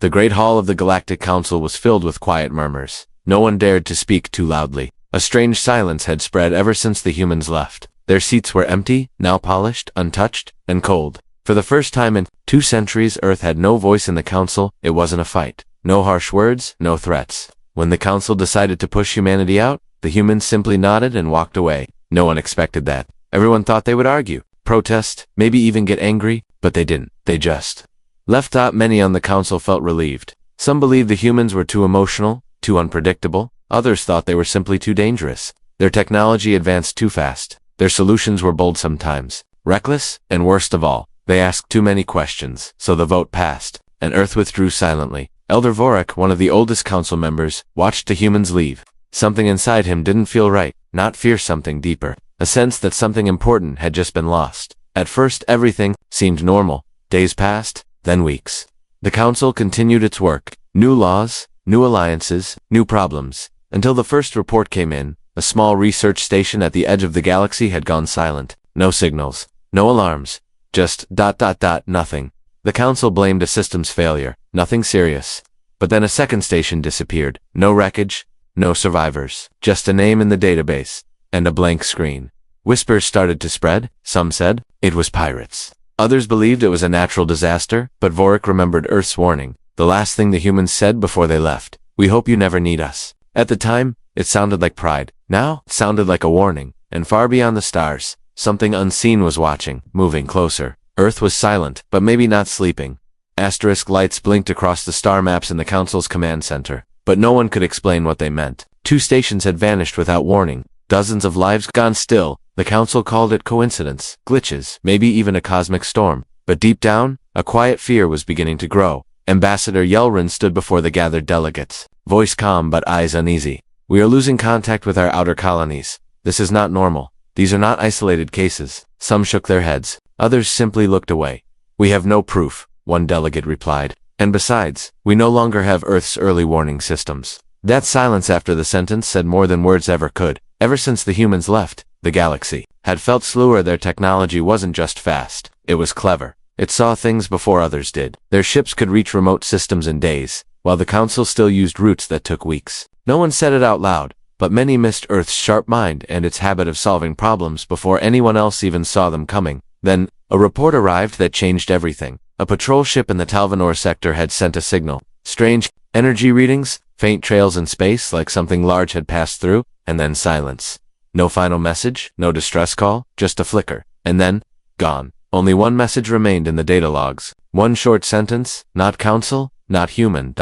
The great hall of the Galactic Council was filled with quiet murmurs. No one dared to speak too loudly. A strange silence had spread ever since the humans left. Their seats were empty, now polished, untouched, and cold. For the first time in 2 centuries, Earth had no voice in the council. It wasn't a fight. No harsh words, no threats. When the council decided to push humanity out, the humans simply nodded and walked away. No one expected that. Everyone thought they would argue, protest, maybe even get angry, but they didn't. They just left out. Many on the council felt relieved. Some believed the humans were too emotional, too unpredictable. Others thought they were simply too dangerous. Their technology advanced too fast. Their solutions were bold sometimes, reckless, and worst of all, they asked too many questions. So the vote passed, and Earth withdrew silently. Elder Vorik, one of the oldest council members, watched the humans leave. Something inside him didn't feel right, not fear, something deeper, a sense that something important had just been lost. At first everything seemed normal. Days passed, then weeks. The council continued its work. New laws, new alliances, new problems, until the first report came in. A small research station at the edge of the galaxy had gone silent. No signals, no alarms, just ... nothing. The council blamed a systems failure, nothing serious. But then a second station disappeared. No wreckage, no survivors, just a name in the database, and a blank screen. Whispers started to spread. Some said it was pirates. Others believed it was a natural disaster, but Vorik remembered Earth's warning, the last thing the humans said before they left. We hope you never need us. At the time, it sounded like pride. Now, it sounded like a warning, and far beyond the stars, something unseen was watching, moving closer. Earth was silent, but maybe not sleeping. Asterisk lights blinked across the star maps in the Council's command center, but no one could explain what they meant. 2 stations had vanished without warning, dozens of lives gone still. The Council called it coincidence, glitches, maybe even a cosmic storm. But deep down, a quiet fear was beginning to grow. Ambassador Yelrin stood before the gathered delegates, voice calm but eyes uneasy. We are losing contact with our outer colonies. This is not normal. These are not isolated cases. Some shook their heads. Others simply looked away. We have no proof, one delegate replied. And besides, we no longer have Earth's early warning systems. That silence after the sentence said more than words ever could. Ever since the humans left, the galaxy had felt slower. Their technology wasn't just fast. It was clever. It saw things before others did. Their ships could reach remote systems in days, while the Council still used routes that took weeks. No one said it out loud, but many missed Earth's sharp mind and its habit of solving problems before anyone else even saw them coming. Then, a report arrived that changed everything. A patrol ship in the Talvanor sector had sent a signal. Strange energy readings, faint trails in space like something large had passed through, and then silence. No final message, no distress call, just a flicker. And then, gone. Only one message remained in the data logs. One short sentence, not council, not human, ...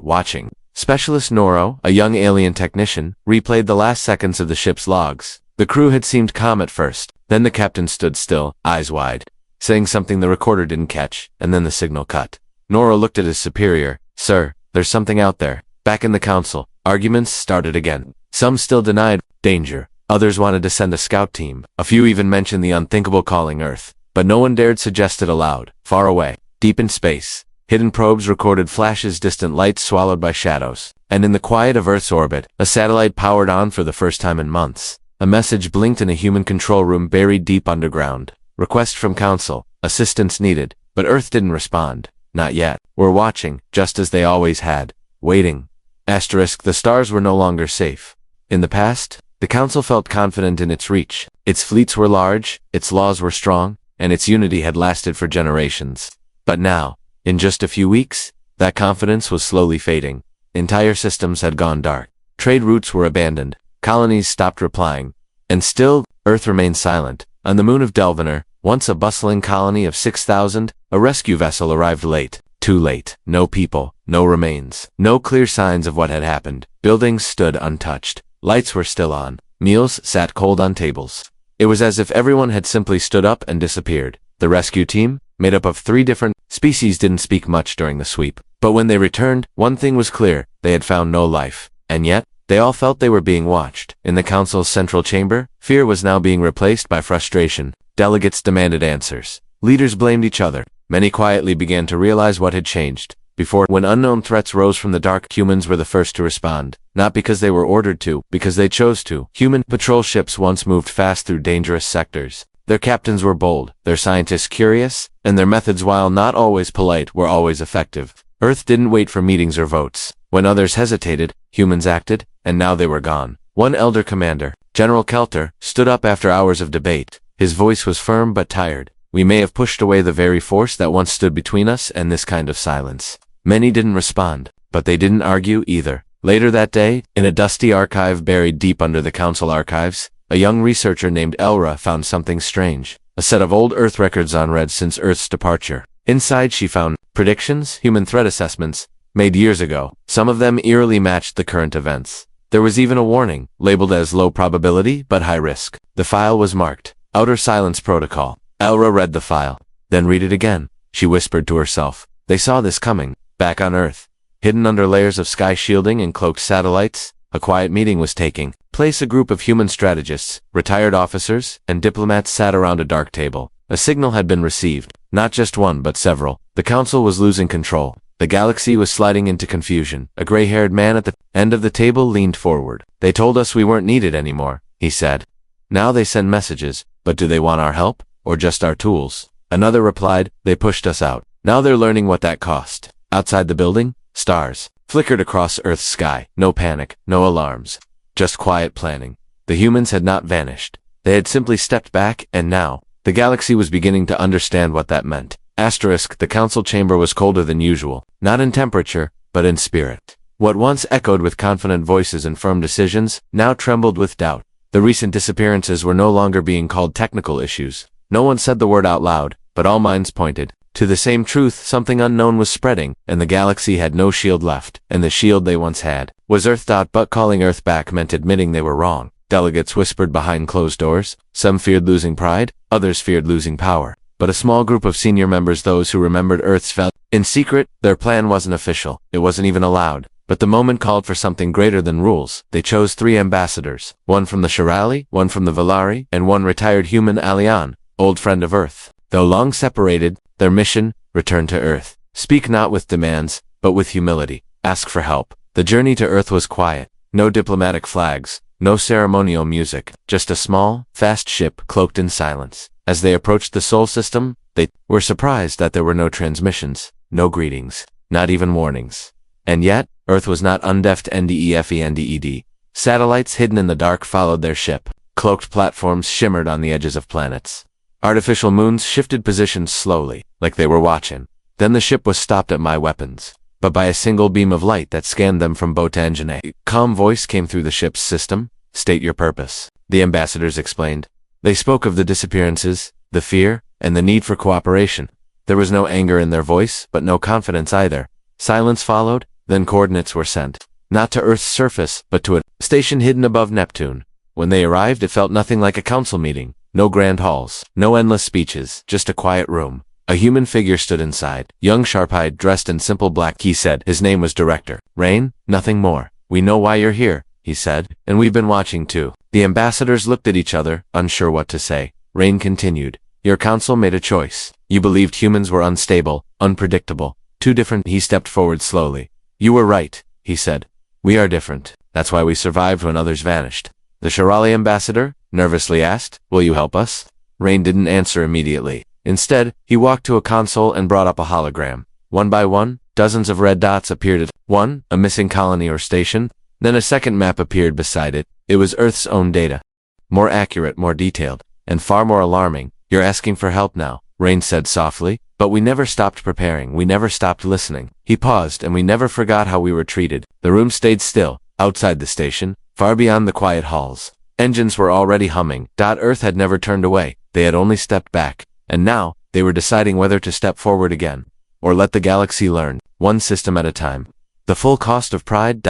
watching. Specialist Noro, a young alien technician, replayed the last seconds of the ship's logs. The crew had seemed calm at first. Then the captain stood still, eyes wide, saying something the recorder didn't catch, and then the signal cut. Noro looked at his superior. Sir, there's something out there. Back in the council, arguments started again. Some still denied danger. Others wanted to send a scout team. A few even mentioned the unthinkable calling Earth. But no one dared suggest it aloud. Far away, deep in space, hidden probes recorded flashes, distant lights swallowed by shadows. And in the quiet of Earth's orbit, a satellite powered on for the first time in months. A message blinked in a human control room buried deep underground. Request from Council. Assistance needed. But Earth didn't respond. Not yet. We're watching, just as they always had. Waiting. Asterisk, the stars were no longer safe. In the past, the Council felt confident in its reach. Its fleets were large, its laws were strong, and its unity had lasted for generations. But now, in just a few weeks, that confidence was slowly fading. Entire systems had gone dark. Trade routes were abandoned. Colonies stopped replying. And still, Earth remained silent. On the moon of Delvanor, once a bustling colony of 6,000, a rescue vessel arrived late. Too late. No people, no remains, no clear signs of what had happened. Buildings stood untouched. Lights were still on. Meals sat cold on tables. It was as if everyone had simply stood up and disappeared. The rescue team, made up of 3 different species, didn't speak much during the sweep. But when they returned, one thing was clear. They had found no life. And yet, they all felt they were being watched. In the Council's central chamber, fear was now being replaced by frustration. Delegates demanded answers. Leaders blamed each other. Many quietly began to realize what had changed. Before, when unknown threats rose from the dark, humans were the first to respond. Not because they were ordered to, because they chose to. Human patrol ships once moved fast through dangerous sectors. Their captains were bold, their scientists curious, and their methods, while not always polite, were always effective. Earth didn't wait for meetings or votes. When others hesitated, humans acted, and now they were gone. One elder commander, General Kelter, stood up after hours of debate. His voice was firm but tired. We may have pushed away the very force that once stood between us and this kind of silence. Many didn't respond, but they didn't argue either. Later that day, in a dusty archive buried deep under the council archives, a young researcher named Elra found something strange. A set of old Earth records unread since Earth's departure. Inside she found predictions, human threat assessments, made years ago. Some of them eerily matched the current events. There was even a warning, labeled as low probability but high risk. The file was marked, Outer Silence Protocol. Elra read the file. Then read it again, she whispered to herself. They saw this coming. Back on Earth, hidden under layers of sky shielding and cloaked satellites, a quiet meeting was taking place. A group of human strategists, retired officers, and diplomats sat around a dark table. A signal had been received, not just one but several. The council was losing control. The galaxy was sliding into confusion. A gray-haired man at the end of the table leaned forward. They told us we weren't needed anymore, he said. Now they send messages, but do they want our help, or just our tools? Another replied, they pushed us out. Now they're learning what that cost. Outside the building, stars flickered across Earth's sky. No panic, no alarms, just quiet planning. The humans had not vanished. They had simply stepped back, and now, the galaxy was beginning to understand what that meant. The council chamber was colder than usual, not in temperature, but in spirit. What once echoed with confident voices and firm decisions, now trembled with doubt. The recent disappearances were no longer being called technical issues. No one said the word out loud, but all minds pointed to the same truth. Something unknown was spreading, and the galaxy had no shield left, and the shield they once had was Earth. But calling Earth back meant admitting they were wrong. Delegates whispered behind closed doors. Some feared losing pride, others feared losing power. But a small group of senior members, those who remembered Earth's fell in secret. Their plan wasn't official, it wasn't even allowed. But the moment called for something greater than rules. They chose 3 ambassadors, one from the Shirali, one from the Valari, and one retired human, Alian, old friend of Earth. Though long separated, their mission, return to Earth. Speak not with demands, but with humility. Ask for help. The journey to Earth was quiet. No diplomatic flags, no ceremonial music, just a small, fast ship cloaked in silence. As they approached the Sol system, they were surprised that there were no transmissions, no greetings, not even warnings. And yet, Earth was not undeft. NDEFENDED. Satellites hidden in the dark followed their ship. Cloaked platforms shimmered on the edges of planets. Artificial moons shifted positions slowly, like they were watching. Then the ship was stopped at my weapons, but by a single beam of light that scanned them from boat to engine. A calm voice came through the ship's system. State your purpose, the ambassadors explained. They spoke of the disappearances, the fear, and the need for cooperation. There was no anger in their voice, but no confidence either. Silence followed, then coordinates were sent. Not to Earth's surface, but to a station hidden above Neptune. When they arrived, it felt nothing like a council meeting. No grand halls, no endless speeches, just a quiet room. A human figure stood inside. Young, sharp-eyed, dressed in simple black, he said. His name was Director Rain, nothing more. We know why you're here, he said, and we've been watching too. The ambassadors looked at each other, unsure what to say. Rain continued. Your council made a choice. You believed humans were unstable, unpredictable, too different. He stepped forward slowly. You were right, he said. We are different. That's why we survived when others vanished. The Shirali ambassador nervously asked, will you help us? Rain didn't answer immediately. Instead, he walked to a console and brought up a hologram. One by one, dozens of red dots appeared at one, a missing colony or station. Then a second map appeared beside it. It was Earth's own data. More accurate, more detailed, and far more alarming. You're asking for help now, Rain said softly. But we never stopped preparing, we never stopped listening. He paused, and we never forgot how we were treated. The room stayed still, outside the station, far beyond the quiet halls. Engines were already humming. Earth had never turned away, they had only stepped back. And now, they were deciding whether to step forward again, or let the galaxy learn, one system at a time. The full cost of pride.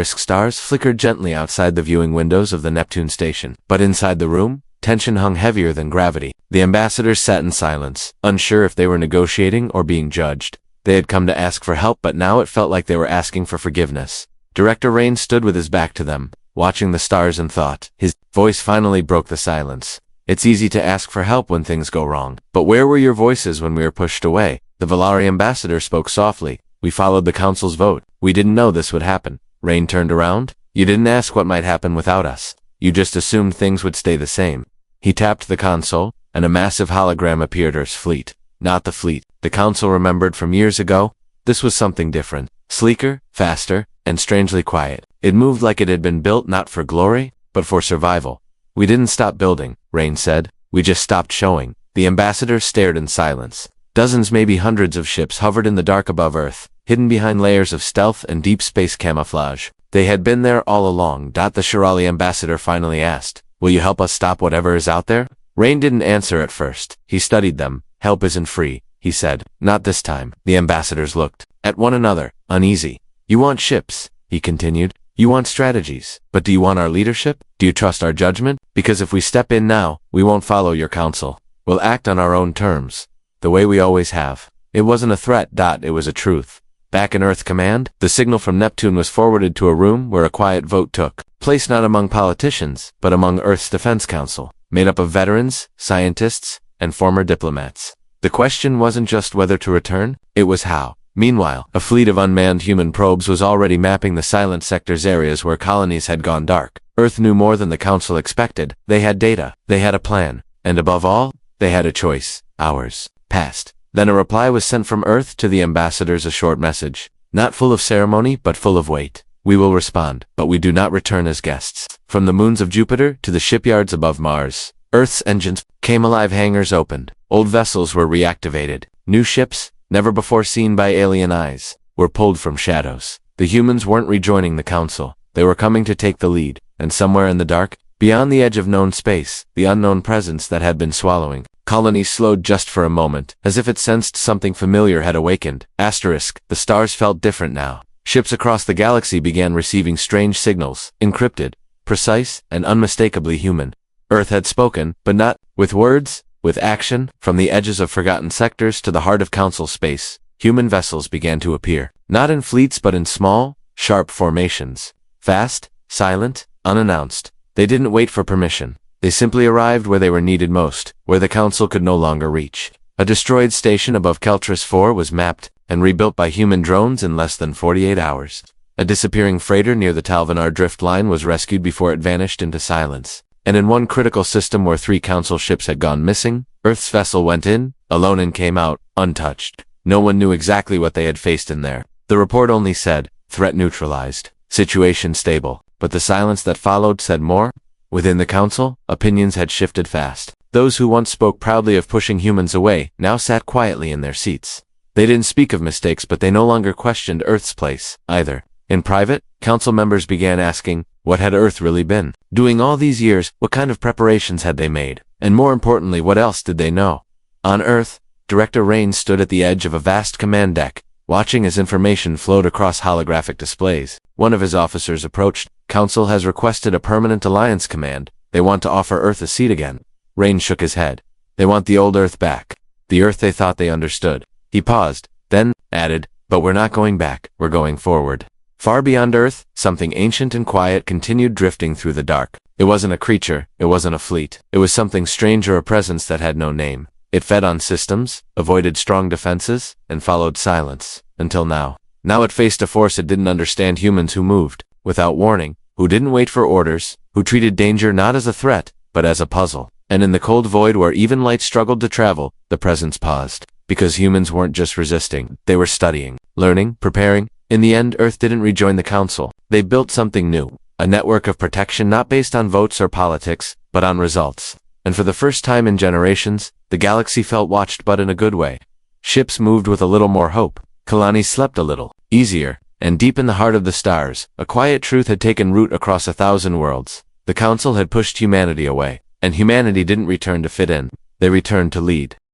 Stars flickered gently outside the viewing windows of the Neptune station. But inside the room, tension hung heavier than gravity. The ambassadors sat in silence, unsure if they were negotiating or being judged. They had come to ask for help, but now it felt like they were asking for forgiveness. Director Rain stood with his back to them, watching the stars and thought. His voice finally broke the silence. It's easy to ask for help when things go wrong. But where were your voices when we were pushed away? The Valari ambassador spoke softly. We followed the council's vote. We didn't know this would happen. Rain turned around. You didn't ask what might happen without us. You just assumed things would stay the same. He tapped the console, and a massive hologram appeared. Earth's fleet. Not the fleet the council remembered from years ago. This was something different. Sleeker, faster, and strangely quiet. It moved like it had been built not for glory, but for survival. We didn't stop building, Rain said. We just stopped showing. The ambassador stared in silence. Dozens, maybe hundreds of ships hovered in the dark above Earth, hidden behind layers of stealth and deep space camouflage. They had been there all along. The Shirali ambassador finally asked, "Will you help us stop whatever is out there?" Rain didn't answer at first. He studied them. "Help isn't free," he said. "Not this time." The ambassadors looked at one another, uneasy. "You want ships," he continued. "You want strategies. But do you want our leadership? Do you trust our judgment? Because if we step in now, we won't follow your counsel. We'll act on our own terms, the way we always have." It wasn't a threat. It was a truth. Back in Earth Command, the signal from Neptune was forwarded to a room where a quiet vote took place, not among politicians, but among Earth's Defense Council, made up of veterans, scientists, and former diplomats. The question wasn't just whether to return, it was how. Meanwhile, a fleet of unmanned human probes was already mapping the silent sector's areas where colonies had gone dark. Earth knew more than the Council expected. They had data, they had a plan, and above all, they had a choice. Hours passed. Then a reply was sent from Earth to the ambassadors, a short message. Not full of ceremony, but full of weight. "We will respond, but we do not return as guests." From the moons of Jupiter to the shipyards above Mars, Earth's engines came alive. Hangars opened. Old vessels were reactivated. New ships, never before seen by alien eyes, were pulled from shadows. The humans weren't rejoining the Council. They were coming to take the lead. And somewhere in the dark, beyond the edge of known space, the unknown presence that had been swallowing colonies slowed just for a moment, as if it sensed something familiar had awakened. The stars felt different now. Ships across the galaxy began receiving strange signals, encrypted, precise, and unmistakably human. Earth had spoken, but not with words, with action. From the edges of forgotten sectors to the heart of Council space, human vessels began to appear. Not in fleets but in small, sharp formations. Fast, silent, unannounced. They didn't wait for permission. They simply arrived where they were needed most, where the Council could no longer reach. A destroyed station above Keltris 4 was mapped and rebuilt by human drones in less than 48 hours. A disappearing freighter near the Talvanar drift line was rescued before it vanished into silence. And in one critical system where 3 Council ships had gone missing, Earth's vessel went in, alone, and came out, untouched. No one knew exactly what they had faced in there. The report only said, "Threat neutralized. Situation stable." But the silence that followed said more. Within the Council, opinions had shifted fast. Those who once spoke proudly of pushing humans away now sat quietly in their seats. They didn't speak of mistakes, but they no longer questioned Earth's place, either. In private, Council members began asking, what had Earth really been doing all these years? What kind of preparations had they made? And more importantly, what else did they know? On Earth, Director Rain stood at the edge of a vast command deck, watching as information flowed across holographic displays. One of his officers approached. "Council has requested a permanent alliance command. They want to offer Earth a seat again." Rain shook his head. "They want the old Earth back. The Earth they thought they understood." He paused, then added, "But we're not going back, we're going forward." Far beyond Earth, something ancient and quiet continued drifting through the dark. It wasn't a creature, it wasn't a fleet. It was something stranger, a presence that had no name. It fed on systems, avoided strong defenses, and followed silence. Until now. Now it faced a force it didn't understand: humans who moved without warning, who didn't wait for orders, who treated danger not as a threat, but as a puzzle. And in the cold void where even light struggled to travel, the presence paused. Because humans weren't just resisting, they were studying, learning, preparing. In the end, Earth didn't rejoin the Council. They built something new. A network of protection not based on votes or politics, but on results. And for the first time in generations, the galaxy felt watched, but in a good way. Ships moved with a little more hope. Kalani slept a little easier. And deep in the heart of the stars, a quiet truth had taken root across 1,000 worlds. The Council had pushed humanity away. And humanity didn't return to fit in. They returned to lead.